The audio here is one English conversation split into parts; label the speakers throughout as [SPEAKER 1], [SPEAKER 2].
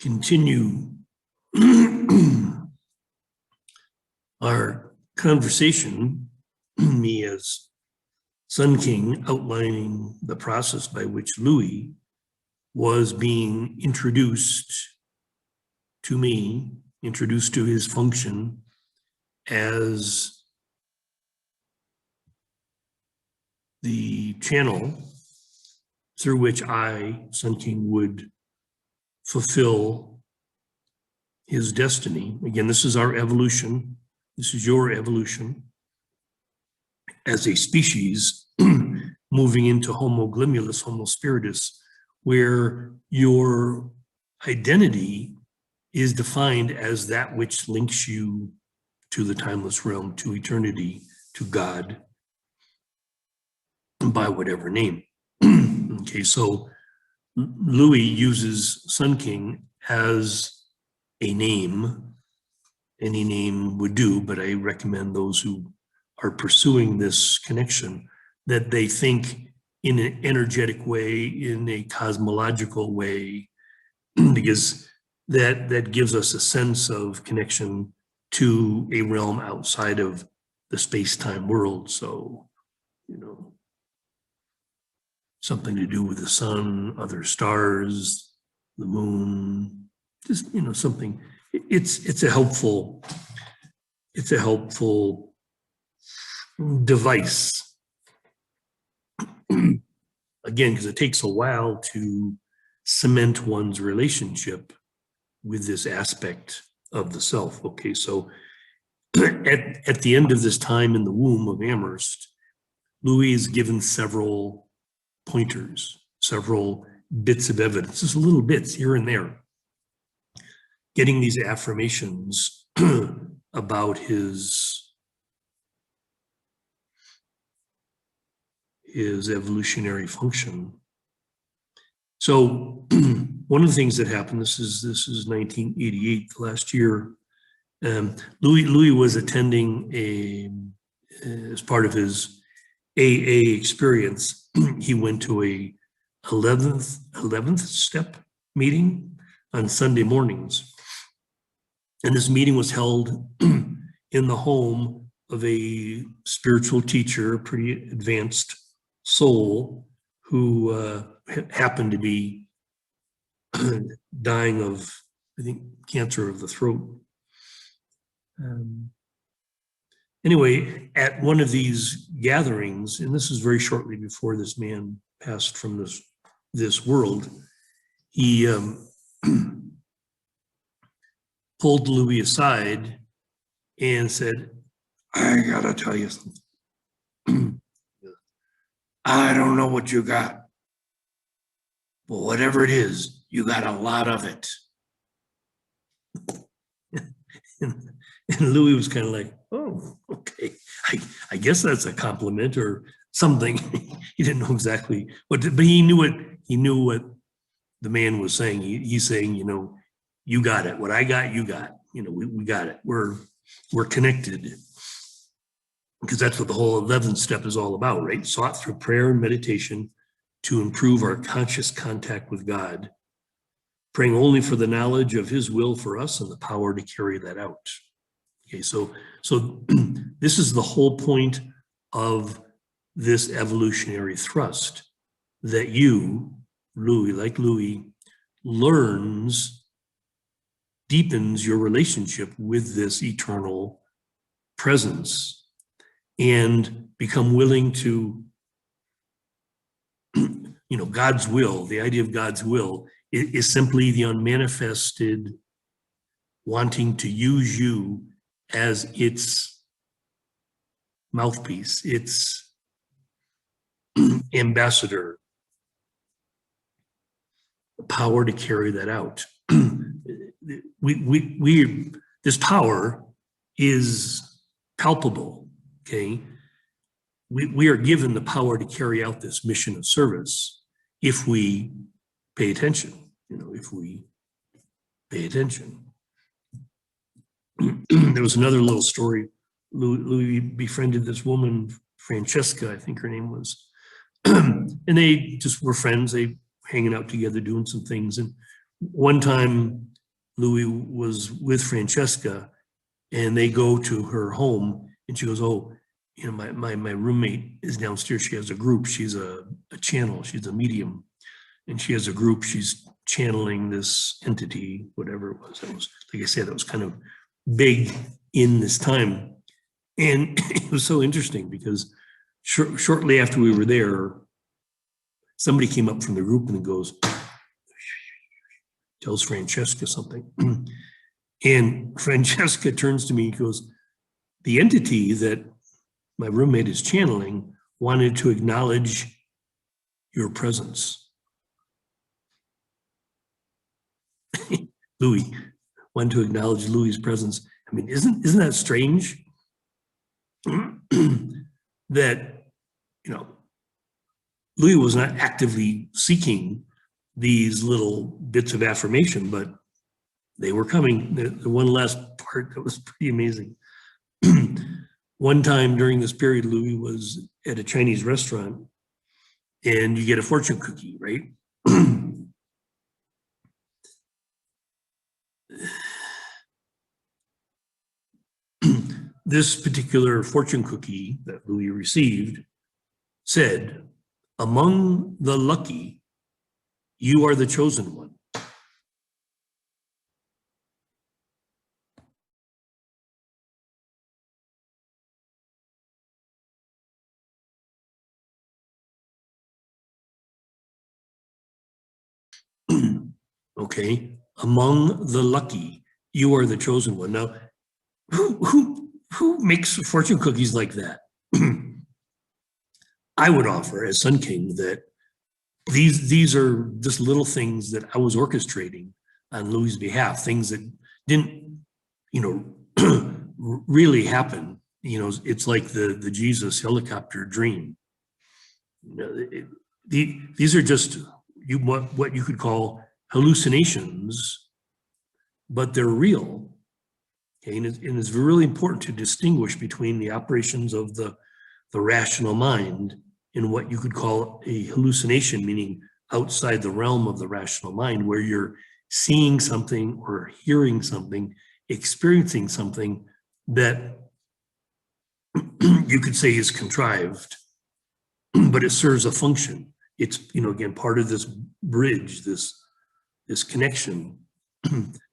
[SPEAKER 1] continue our conversation, me as Sun King outlining the process by which Louis was being introduced to me, introduced to his function as the channel through which I, Sun King, would fulfill his destiny. Again, this is our evolution. This is your evolution as a species moving into Homo glimulus, Homo spiritus, where your identity is defined as that which links you to the timeless realm, to eternity, to God, by whatever name. Okay, so Louis uses Sun King as a name. Any name would do, but I recommend those who are pursuing this connection that they think in an energetic way, in a cosmological way, because that gives us a sense of connection to a realm outside of the space-time world. So, you know, something to do with the sun, other stars, the moon, just, you know, something. It's a helpful device. Again, because it takes a while to cement one's relationship with this aspect of the self. Okay, so at the end of this time in the womb of Amherst, Louis is given several pointers, several bits of evidence, just little bits here and there, getting these affirmations about his evolutionary function. So one of the things that happened, this is 1988, the last year, Louis was attending as part of his AA experience, he went to a 11th step meeting on Sunday mornings. And this meeting was held in the home of a spiritual teacher, a pretty advanced soul, who happened to be dying of, I think, cancer of the throat. Anyway, at one of these gatherings, and this is very shortly before this man passed from this world, he pulled Louis aside and said, "I gotta tell you something. I don't know what you got, but whatever it is, you got a lot of it." And Louis was kind of like, "Oh, okay. I guess that's a compliment or something." He didn't know exactly what, but he knew it. He knew what the man was saying. He's saying, you know, you got it. What I got, you got. You know, we got it. We're connected, because that's what the whole 11th step is all about, right? Sought through prayer and meditation to improve our conscious contact with God, praying only for the knowledge of His will for us and the power to carry that out. Okay, so this is the whole point of this evolutionary thrust, that you, Louis, like Louis, deepens your relationship with this eternal presence and become willing to, you know, God's will, the idea of God's will is simply the unmanifested wanting to use you as its mouthpiece, its ambassador, the power to carry that out. This power is palpable, okay? We are given the power to carry out this mission of service if we pay attention, you know, if we pay attention. There was another little story. Louis befriended this woman, Francesca, I think her name was, and they just were friends. They hanging out together, doing some things. And one time Louis was with Francesca and they go to her home and she goes, oh, you know, my roommate is downstairs. She has a group. She's a channel. She's a medium. And she has a group. She's channeling this entity, whatever it was. It was, like I said, it was kind of big in this time. And it was so interesting because shortly after we were there, somebody came up from the group and goes, tells Francesca something. And Francesca turns to me and goes, the entity that my roommate is channeling wanted to acknowledge your presence. Louis wanted to acknowledge Louis's presence. I mean, isn't that strange? That, you know, Louis was not actively seeking these little bits of affirmation, but they were coming. The one last part that was pretty amazing. One time during this period, Louis was at a Chinese restaurant and you get a fortune cookie, right? This particular fortune cookie that Louis received said, among the lucky, you are the chosen one. Okay, among the lucky, you are the chosen one. Now, who makes fortune cookies like that? I would offer as Sun King that these are just little things that I was orchestrating on Louis' behalf, things that didn't, you know, really happen. You know, it's like the Jesus helicopter dream. You know, these are just what you could call hallucinations, but they're real. Okay, and it's really important to distinguish between the operations of the rational mind and what you could call a hallucination, meaning outside the realm of the rational mind, where you're seeing something or hearing something, experiencing something that you could say is contrived, but it serves a function. It's, you know, again, part of this bridge, this connection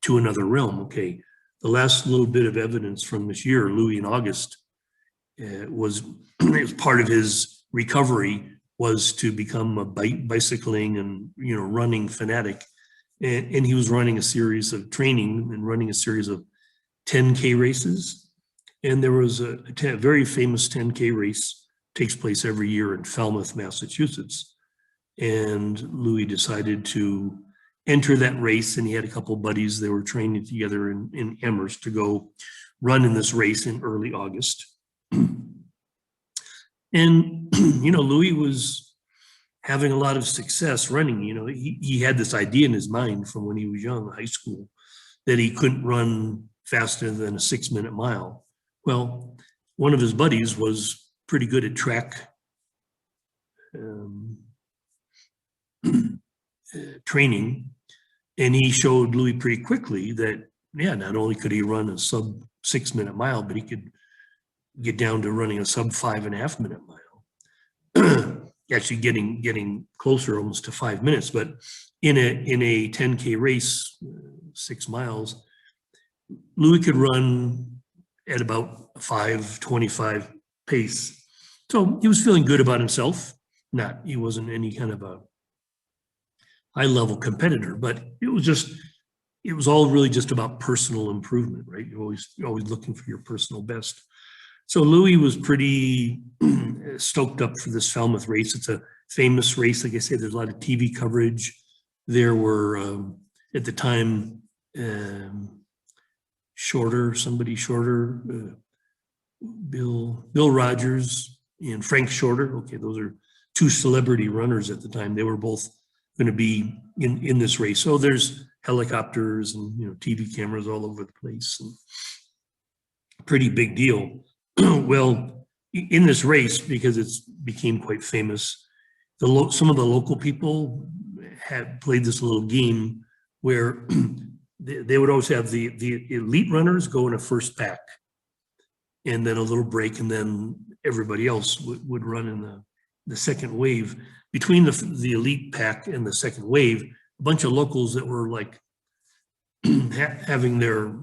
[SPEAKER 1] to another realm. Okay, the last little bit of evidence from this year, Louis in August, was part of his recovery was to become a bicycling and, you know, running fanatic. And he was running a series of training and running a series of 10K races. And there was a very famous 10K race, takes place every year in Falmouth, Massachusetts. And Louis decided to enter that race, and he had a couple of buddies. They were training together in Amherst to go run in this race in early August. And, you know, Louis was having a lot of success running. You know, he had this idea in his mind from when he was young, high school, that he couldn't run faster than a 6-minute mile. Well, one of his buddies was pretty good at track training, and he showed Louis pretty quickly that, yeah, not only could he run a sub 6-minute mile, but he could get down to running a sub 5.5-minute mile. Actually getting closer almost to 5 minutes. But in a 10K race, 6 miles, Louis could run at about 5:25 pace. So he was feeling good about himself. He wasn't any kind of a high-level competitor, but it was all really just about personal improvement, right? You're always looking for your personal best. So Louis was pretty stoked up for this Falmouth race. It's a famous race. Like I said, there's a lot of TV coverage. There were, at the time, somebody shorter, Bill Rogers and Frank Shorter. Okay, those are two celebrity runners at the time. They were both going to be in this race. So there's helicopters and, you know, TV cameras all over the place. And pretty big deal. Well, in this race, because it's became quite famous, some of the local people had played this little game where they would always have the elite runners go in a first pack, and then a little break, and then everybody else would run in the second wave. Between the elite pack and the second wave, a bunch of locals that were like having their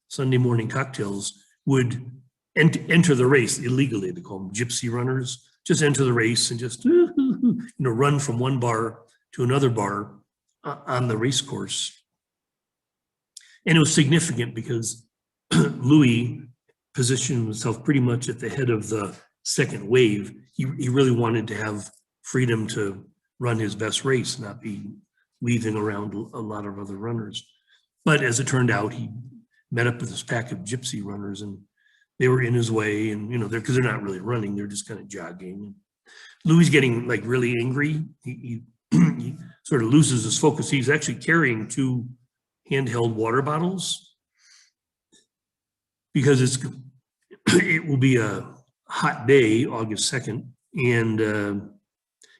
[SPEAKER 1] Sunday morning cocktails would enter the race illegally. They call them gypsy runners. Just enter the race and just run from one bar to another bar on the race course. And it was significant because Louis positioned himself pretty much at the head of the second wave. He really wanted to have freedom to run his best race, not be weaving around a lot of other runners. But as it turned out, he met up with this pack of gypsy runners, and they were in his way, and because they're not really running, they're just kind of jogging. Louis getting like really angry. He sort of loses his focus. He's actually carrying 2 handheld water bottles because it will be a hot day, August 2nd, and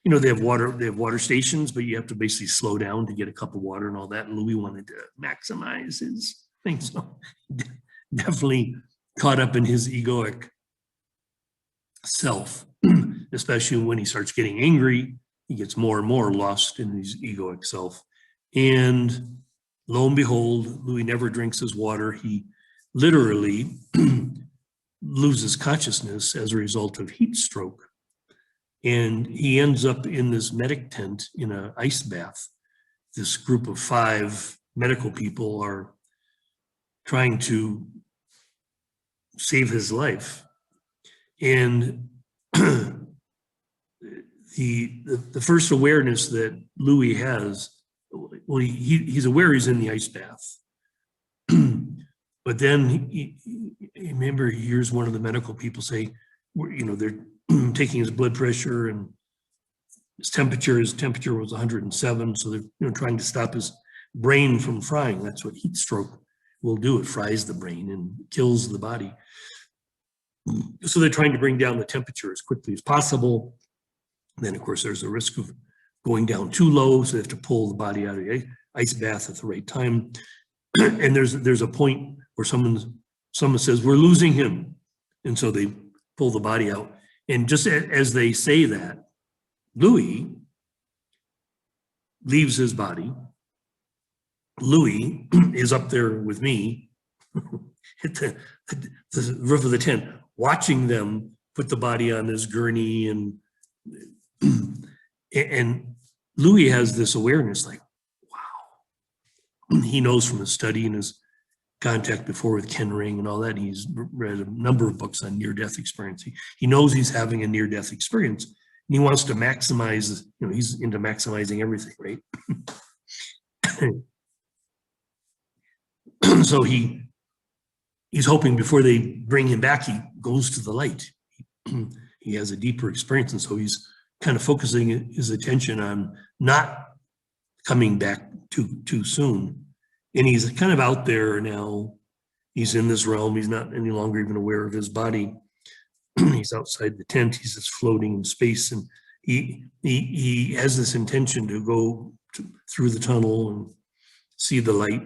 [SPEAKER 1] they have water stations, but you have to basically slow down to get a cup of water and all that. And Louis wanted to maximize his thing, so definitely caught up in his egoic self, especially when he starts getting angry. He gets more and more lost in his egoic self. And lo and behold, Louis never drinks his water. He literally loses consciousness as a result of heat stroke. And he ends up in this medic tent in an ice bath. This group of 5 medical people are trying to save his life. And the first awareness that Louis has, well, he's aware he's in the ice bath. But then he remember he hears one of the medical people say, they're taking his blood pressure and his temperature was 107. So they're trying to stop his brain from frying. That's what heat stroke will do. It fries the brain and kills the body. So they're trying to bring down the temperature as quickly as possible. Then, of course, there's a risk of going down too low, so they have to pull the body out of the ice bath at the right time. And there's a point where someone says, "We're losing him," and so they pull the body out. And just as they say that, Louis leaves his body. Louis is up there with me at the roof of the tent, watching them put the body on this gurney, and Louis has this awareness, like, wow. He knows from his study and his contact before with Ken Ring and all that. He's read a number of books on near-death experience. He knows he's having a near-death experience, and he wants to maximize. He's into maximizing everything, right? So he's hoping before they bring him back, he goes to the light. He has a deeper experience, and so he's kind of focusing his attention on not coming back too soon. And he's kind of out there now. He's in this realm. He's not any longer even aware of his body. He's outside the tent. He's just floating in space, and he has this intention to go through the tunnel and see the light.